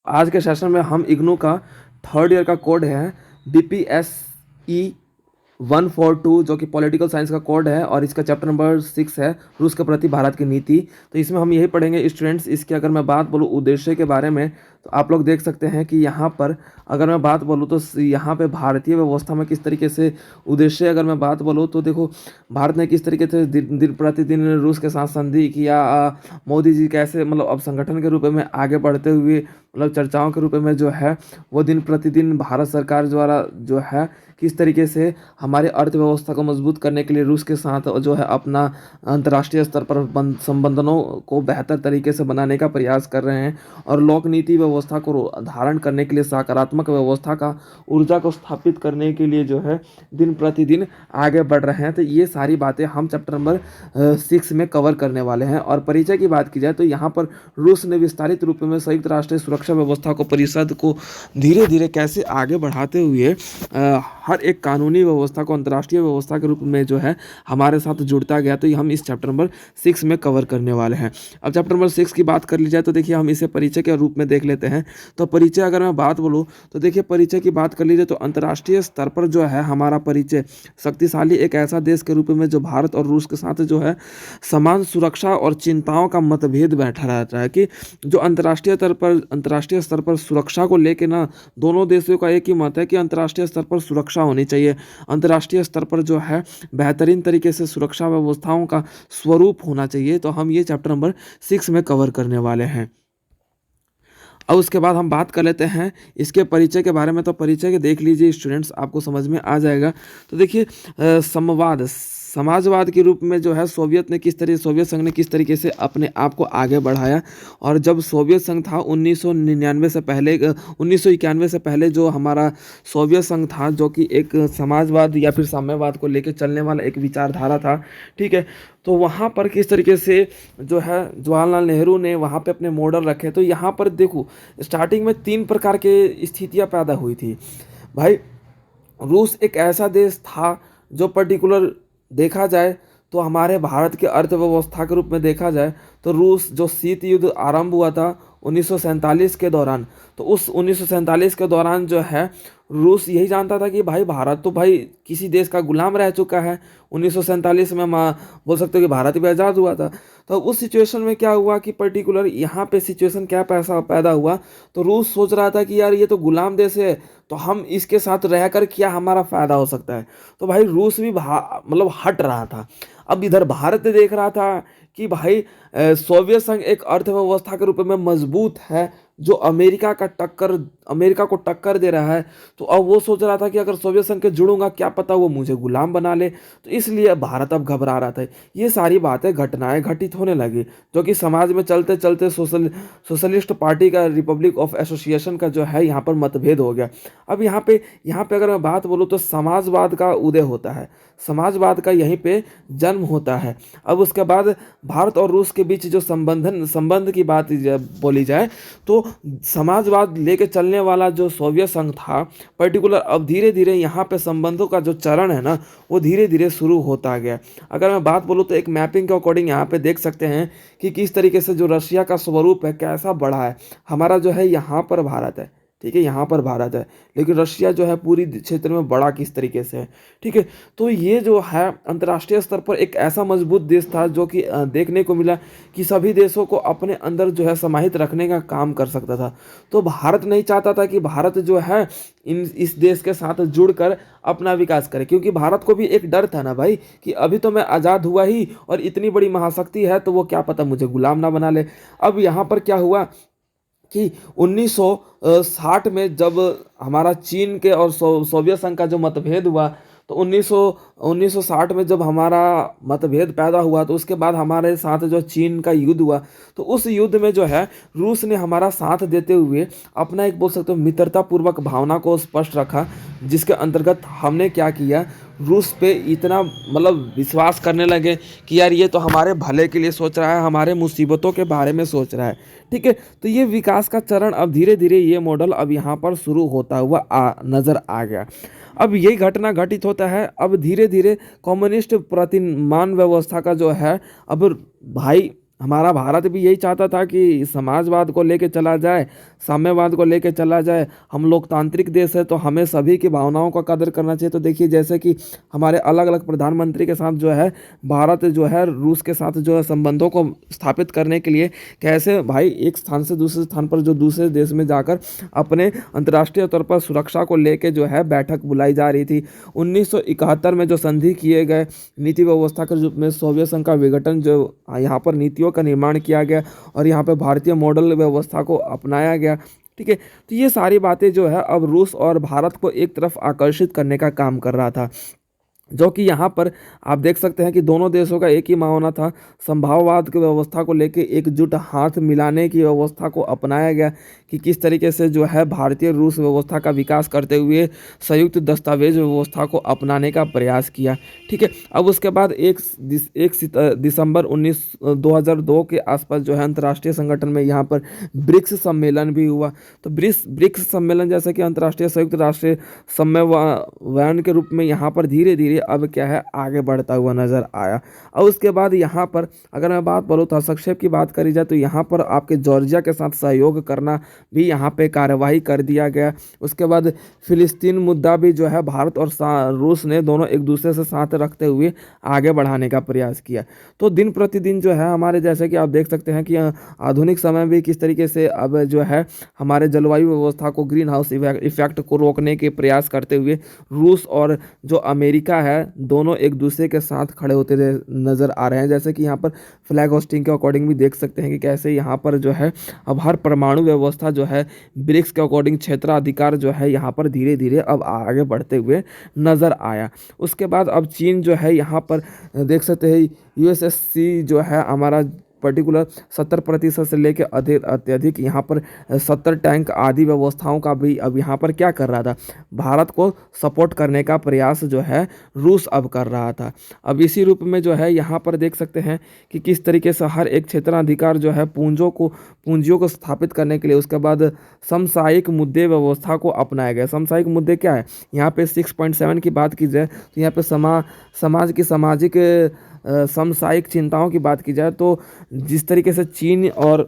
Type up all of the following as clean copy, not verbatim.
आज के सेशन में हम इग्नू का थर्ड ईयर का कोड है DPSE 142 जो कि पॉलिटिकल साइंस का कोड है और इसका चैप्टर नंबर 6 है रूस के प्रति भारत की नीति। तो इसमें हम यही पढ़ेंगे स्टूडेंट्स। इसकी अगर मैं बात बोलूँ उद्देश्य के बारे में तो आप लोग देख सकते हैं कि यहाँ पर अगर मैं बात बोलूँ तो यहाँ पे भारतीय व्यवस्था में किस तरीके से उद्देश्य, अगर मैं बात बोलूँ तो देखो भारत ने किस तरीके से दिन प्रतिदिन रूस के साथ संधि किया। मोदी जी कैसे मतलब अब संगठन के रूप में आगे बढ़ते हुए मतलब चर्चाओं के रूप में जो है वो दिन प्रतिदिन भारत सरकार द्वारा जो है किस तरीके से हमारे अर्थव्यवस्था को मजबूत करने के लिए रूस के साथ जो है अपना अंतर्राष्ट्रीय स्तर पर संबंधों को बेहतर तरीके से बनाने का प्रयास कर रहे हैं और लोक नीति व्यवस्था को धारण करने के लिए सकारात्मक व्यवस्था का ऊर्जा को स्थापित करने के लिए जो है दिन प्रतिदिन आगे बढ़ रहे हैं। तो ये सारी बातें हम चैप्टर नंबर 6 में कवर करने वाले हैं। और परिचय की बात की जाए तो यहाँ पर रूस ने विस्तारित रूप में संयुक्त राष्ट्र सुरक्षा व्यवस्था को परिषद को धीरे धीरे कैसे आगे बढ़ाते हुए हर एक कानूनी व्यवस्था को अंतर्राष्ट्रीय व्यवस्था के रूप में जो है हमारे साथ जुड़ता गया। तो हम इस चैप्टर नंबर 6 में कवर करने वाले हैं। अब चैप्टर नंबर 6 की बात कर ली जाए तो देखिए हम इसे परिचय के रूप में देख लेते हैं। तो परिचय अगर मैं बात बोलूँ तो देखिए परिचय की बात कर लीजिए तो अंतर्राष्ट्रीय स्तर पर जो है हमारा परिचय शक्तिशाली एक ऐसा देश के रूप में जो भारत और रूस के साथ जो है समान सुरक्षा और चिंताओं का मतभेद बैठा रहता है कि जो अंतर्राष्ट्रीय स्तर पर सुरक्षा को लेकर ना दोनों देशों का एक ही मत है कि अंतर्राष्ट्रीय स्तर पर सुरक्षा होनी चाहिए। अंतर्राष्ट्रीय स्तर पर जो है बेहतरीन तरीके से सुरक्षा व्यवस्थाओं का स्वरूप होना चाहिए। तो हम ये चैप्टर नंबर 6 में कवर करने वाले हैं। अब उसके बाद हम बात कर लेते हैं इसके परिचय के बारे में। तो परिचय के देख लीजिए स्टूडेंट्स, आपको समझ में आ जाएगा। तो देखिए समाजवाद के रूप में जो है सोवियत संघ ने किस तरीके से अपने आप को आगे बढ़ाया। और जब सोवियत संघ था 1991 से पहले जो हमारा सोवियत संघ था जो कि एक समाजवाद या फिर साम्यवाद को लेकर चलने वाला एक विचारधारा था, ठीक है। तो वहाँ पर किस तरीके से जो है जवाहरलाल नेहरू ने वहाँ पे अपने मॉडल रखे। तो यहाँ पर देखो स्टार्टिंग में 3 प्रकार के स्थितियाँ पैदा हुई थी भाई। रूस एक ऐसा देश था जो पर्टिकुलर देखा जाए तो हमारे भारत के अर्थव्यवस्था के रूप में देखा जाए तो रूस जो शीत युद्ध आरंभ हुआ था 1947 के दौरान, तो उस 1947 के दौरान जो है रूस यही जानता था कि भाई भारत तो भाई किसी देश का गुलाम रह चुका है। 1947 में बोल सकते हो कि भारत भी आज़ाद हुआ था। तो उस सिचुएशन में क्या हुआ कि पर्टिकुलर यहाँ पे सिचुएशन क्या पैसा पैदा हुआ, तो रूस सोच रहा था कि यार ये तो गुलाम देश है तो हम इसके साथ रहकर क्या हमारा फ़ायदा हो सकता है। तो भाई रूस भी मतलब हट रहा था। अब इधर भारत देख रहा था कि भाई सोवियत संघ एक अर्थव्यवस्था के रूप में मजबूत है जो अमेरिका को टक्कर दे रहा है। तो अब वो सोच रहा था कि अगर सोवियत संघ के जुड़ूंगा क्या पता वो मुझे गुलाम बना ले। तो इसलिए भारत अब घबरा रहा था। ये सारी बातें घटनाएं घटित होने लगी जो कि समाज में चलते चलते सोशलिस्ट पार्टी का रिपब्लिक ऑफ एसोसिएशन का जो है यहाँ पर मतभेद हो गया। अब यहाँ पे अगर मैं बात बोलूँ तो समाजवाद का उदय होता है, समाजवाद का यहीं पे जन्म होता है। अब उसके बाद भारत और रूस के बीच जो संबंध की बात बोली जाए तो समाजवाद लेके चलने वाला जो सोवियत संघ था पर्टिकुलर, अब धीरे धीरे यहाँ पे संबंधों का जो चरण है ना वो धीरे धीरे शुरू होता गया। अगर मैं बात बोलूँ तो एक मैपिंग के अकॉर्डिंग यहाँ पे देख सकते हैं कि किस तरीके से जो रशिया का स्वरूप है कैसा बढ़ा है। हमारा जो है यहाँ पर भारत है, ठीक है, यहाँ पर भारत है, लेकिन रशिया जो है पूरी क्षेत्र में बड़ा किस तरीके से है, ठीक है। तो ये जो है अंतर्राष्ट्रीय स्तर पर एक ऐसा मजबूत देश था जो कि देखने को मिला कि सभी देशों को अपने अंदर जो है समाहित रखने का काम कर सकता था। तो भारत नहीं चाहता था कि भारत जो है इस देश के साथ जुड़कर अपना विकास करे, क्योंकि भारत को भी एक डर था ना भाई कि अभी तो मैं आज़ाद हुआ ही और इतनी बड़ी महाशक्ति है तो वो क्या पता मुझे गुलाम ना बना ले। अब यहाँ पर क्या हुआ कि 1960 में जब हमारा चीन के और सोवियत संघ का जो मतभेद हुआ, तो 1960 में जब हमारा मतभेद पैदा हुआ तो उसके बाद हमारे साथ जो चीन का युद्ध हुआ, तो उस युद्ध में जो है रूस ने हमारा साथ देते हुए अपना एक बोल सकते हो मित्रतापूर्वक भावना को स्पष्ट रखा, जिसके अंतर्गत हमने क्या किया, रूस पे इतना मतलब विश्वास करने लगे कि यार ये तो हमारे भले के लिए सोच रहा है, हमारे मुसीबतों के बारे में सोच रहा है, ठीक है। तो ये विकास का चरण अब धीरे धीरे ये मॉडल अब यहाँ पर शुरू होता हुआ नज़र आ गया। अब यही घटना घटित होता है। अब धीरे धीरे कम्युनिस्ट प्रतिमान व्यवस्था का जो है अब भाई हमारा भारत भी यही चाहता था कि समाजवाद को लेके चला जाए, साम्यवाद को लेके चला जाए। हम लोकतांत्रिक देश है तो हमें सभी की भावनाओं का कदर करना चाहिए। तो देखिए जैसे कि हमारे अलग अलग प्रधानमंत्री के साथ जो है भारत जो है रूस के साथ जो है संबंधों को स्थापित करने के लिए कैसे भाई एक स्थान से दूसरे स्थान पर जो दूसरे देश में जाकर अपने अंतर्राष्ट्रीय तौर पर सुरक्षा को लेके जो है बैठक बुलाई जा रही थी। 1971 में जो संधि किए गए नीति व्यवस्था के रूप में सोवियत संघ का विघटन जो यहाँ पर नीतियों का निर्माण किया गया और यहाँ पे भारतीय मॉडल व्यवस्था को अपनाया गया। ठीक है, तो ये सारी बातें जो है अब रूस और भारत को एक तरफ आकर्षित करने का काम कर रहा था, जो कि यहाँ पर आप देख सकते हैं कि दोनों देशों का एक ही मानना था। संभाववाद की व्यवस्था को लेकर एकजुट हाथ मिलाने की व्यवस्था को अपनाया गया कि किस तरीके से जो है भारतीय रूस व्यवस्था का विकास करते हुए संयुक्त दस्तावेज व्यवस्था को अपनाने का प्रयास किया। ठीक है, अब उसके बाद दिसंबर 2002 के आसपास जो है अंतर्राष्ट्रीय संगठन में यहाँ पर ब्रिक्स सम्मेलन भी हुआ। तो ब्रिक्स सम्मेलन जैसे कि अंतर्राष्ट्रीय संयुक्त राष्ट्र सम्मेलन के रूप में यहाँ पर धीरे धीरे अब क्या है आगे बढ़ता हुआ नजर आया। और उसके बाद यहाँ पर अगर मैं बात बोलूँ तो हस्तक्षेप की बात करी जाए तो यहाँ पर आपके जॉर्जिया के साथ सहयोग करना भी यहाँ पे कार्यवाही कर दिया गया। उसके बाद फिलिस्तीन मुद्दा भी जो है भारत और रूस ने दोनों एक दूसरे से साथ रखते हुए आगे बढ़ाने का प्रयास किया। तो दिन प्रतिदिन जो है हमारे जैसे कि आप देख सकते हैं कि आधुनिक समय भी किस तरीके से अब जो है हमारे जलवायु व्यवस्था को ग्रीन हाउस इफेक्ट को रोकने के प्रयास करते हुए रूस और जो अमेरिका है दोनों एक दूसरे के साथ खड़े होते नजर आ रहे हैं। जैसे कि यहाँ पर फ्लैग होस्टिंग के अकॉर्डिंग भी देख सकते हैं कि कैसे यहाँ पर जो है अब हर परमाणु व्यवस्था जो है ब्रिक्स के अकॉर्डिंग क्षेत्राधिकार जो है यहाँ पर धीरे धीरे अब आगे बढ़ते हुए नजर आया। उसके बाद अब चीन जो है यहाँ पर देख सकते हैं यूएसएससी जो है हमारा पर्टिकुलर 70% से लेकर अत्यधिक यहाँ पर 70 टैंक आदि व्यवस्थाओं का भी अब यहाँ पर क्या कर रहा था, भारत को सपोर्ट करने का प्रयास जो है रूस अब कर रहा था। अब इसी रूप में जो है यहाँ पर देख सकते हैं कि किस तरीके से हर एक क्षेत्राधिकार जो है पूंजियों को स्थापित करने के लिए उसके बाद समसामयिक मुद्दे व्यवस्था को अपनाया गया। समसामयिक मुद्दे क्या है, यहाँ पे 6.7 की बात की जाए तो यहाँ पे समाज की सामाजिक समसामयिक चिंताओं की बात की जाए तो जिस तरीके से चीन और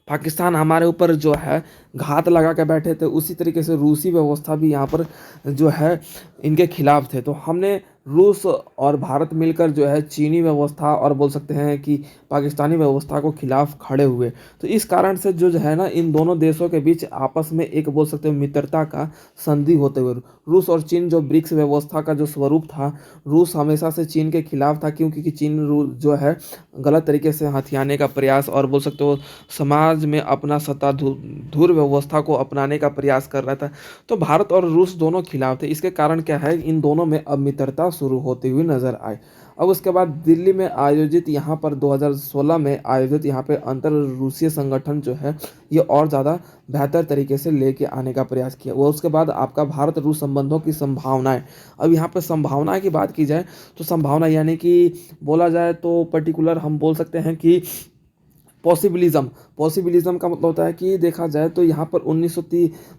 पाकिस्तान हमारे ऊपर जो है घात लगा के बैठे थे उसी तरीके से रूसी व्यवस्था भी यहाँ पर जो है इनके खिलाफ थे। तो हमने रूस और भारत मिलकर जो है चीनी व्यवस्था और बोल सकते हैं कि पाकिस्तानी व्यवस्था को खिलाफ खड़े हुए। तो इस कारण से जो है ना इन दोनों देशों के बीच आपस में एक बोल सकते हैं मित्रता का संधि होते हुए रूस और चीन जो ब्रिक्स व्यवस्था का जो स्वरूप था, रूस हमेशा से चीन के खिलाफ था क्योंकि चीन जो है गलत तरीके से हथियाने का प्रयास और बोल सकते हो समाज में अपना सत्ताधूर व्यवस्था को अपनाने का प्रयास कर रहा था। तो भारत और रूस दोनों खिलाफ थे। इसके कारण क्या है इन दोनों में अब मित्रता शुरू होती हुई नजर आए। अब उसके बाद दिल्ली में आयोजित यहाँ पर 2016 में आयोजित यहाँ पे अंतर रूसीय संगठन जो है ये और ज़्यादा बेहतर तरीके से लेके आने का प्रयास किया। वो उसके बाद आपका भारत रूस संबंधों की संभावनाएं। अब यहाँ पे संभावना की बात की जाए तो संभावना यानी कि बोला जाए तो पर्टिकुलर हम बोल सकते हैं कि पॉसिबिलिज्म का मतलब होता है कि देखा जाए तो यहाँ पर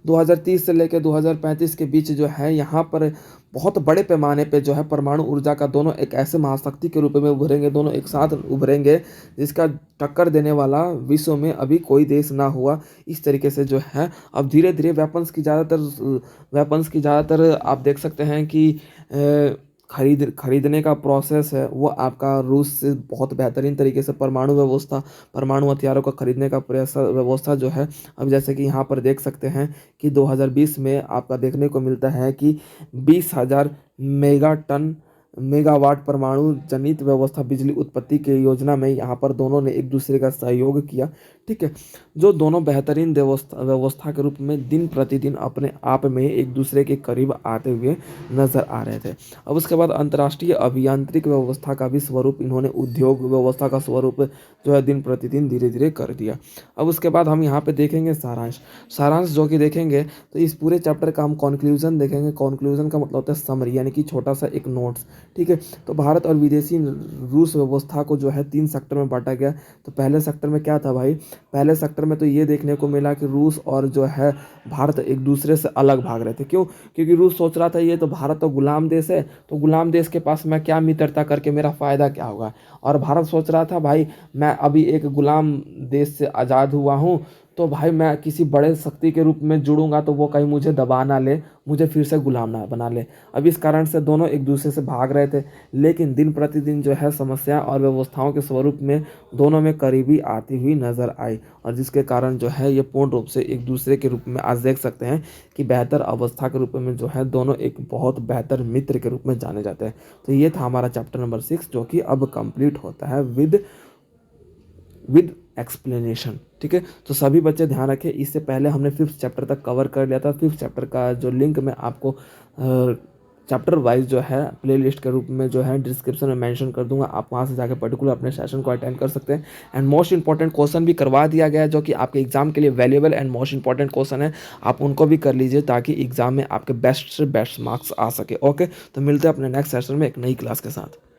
2030 से लेकर 2035 के बीच जो है यहाँ पर बहुत बड़े पैमाने पे जो है परमाणु ऊर्जा का दोनों एक ऐसे महाशक्ति के रूप में उभरेंगे, दोनों एक साथ उभरेंगे जिसका टक्कर देने वाला विश्व में अभी कोई देश ना हुआ। इस तरीके से जो है अब धीरे धीरे वेपन्स की ज़्यादातर आप देख सकते हैं कि खरीदने का प्रोसेस है वो आपका रूस से बहुत बेहतरीन तरीके से परमाणु हथियारों का खरीदने का प्रयास व्यवस्था जो है अब जैसे कि यहाँ पर देख सकते हैं कि 2020 में आपका देखने को मिलता है कि 20,000 मेगावाट परमाणु जनित व्यवस्था बिजली उत्पत्ति के योजना में यहाँ पर दोनों ने एक दूसरे का सहयोग किया। ठीक है, जो दोनों बेहतरीन व्यवस्था के रूप में दिन प्रतिदिन अपने आप में एक दूसरे के करीब आते हुए नजर आ रहे थे। अब उसके बाद अंतर्राष्ट्रीय अभियांत्रिक व्यवस्था का भी स्वरूप इन्होंने उद्योग व्यवस्था का स्वरूप जो है दिन प्रतिदिन धीरे धीरे कर दिया। अब उसके बाद हम यहाँ पे देखेंगे सारांश जो कि देखेंगे तो इस पूरे चैप्टर का हम कॉन्क्लूजन देखेंगे। कॉन्क्लूजन का मतलब होता है समरी यानी कि छोटा सा एक नोट्स। ठीक है, तो भारत और विदेशी रूस व्यवस्था को जो है 3 सेक्टर में बांटा गया। तो पहले सेक्टर में क्या था भाई, पहले सेक्टर में तो ये देखने को मिला कि रूस और जो है भारत एक दूसरे से अलग भाग रहे थे। क्यों? क्योंकि रूस सोच रहा था ये तो भारत तो गुलाम देश है, तो गुलाम देश के पास मैं क्या मित्रता करके मेरा फ़ायदा क्या होगा। और भारत सोच रहा था भाई मैं अभी एक गुलाम देश से आज़ाद हुआ हूँ, तो भाई मैं किसी बड़े शक्ति के रूप में जुड़ूंगा तो वो कहीं मुझे दबा ना ले, मुझे फिर से गुलाम ना बना ले। अब इस कारण से दोनों एक दूसरे से भाग रहे थे। लेकिन दिन प्रतिदिन जो है समस्या और व्यवस्थाओं के स्वरूप में दोनों में करीबी आती हुई नजर आई, और जिसके कारण जो है ये पूर्ण रूप से एक दूसरे के रूप में आज देख सकते हैं कि बेहतर अवस्था के रूप में जो है दोनों एक बहुत बेहतर मित्र के रूप में जाने जाते हैं। तो ये था हमारा चैप्टर नंबर 6, जो कि अब कंप्लीट होता है विद एक्सप्लेनेशन। ठीक है, तो सभी बच्चे ध्यान रखें, इससे पहले हमने 5th चैप्टर तक कवर कर लिया था। 5th चैप्टर का जो लिंक मैं आपको चैप्टर वाइज जो है प्लेलिस्ट के रूप में जो है डिस्क्रिप्शन में मेंशन कर दूंगा, आप वहां से जाकर पर्टिकुलर अपने सेशन को अटेंड कर सकते हैं। एंड मोस्ट इंपॉर्टेंट क्वेश्चन भी करवा दिया गया है, जो कि आपके एग्जाम के लिए valuable and most important question है, आप उनको भी कर लीजिए ताकि एग्जाम में आपके बेस्ट से बेस्ट मार्क्स आ सके। ओके, तो मिलते हैं अपने नेक्स्ट सेशन में एक नई क्लास के साथ।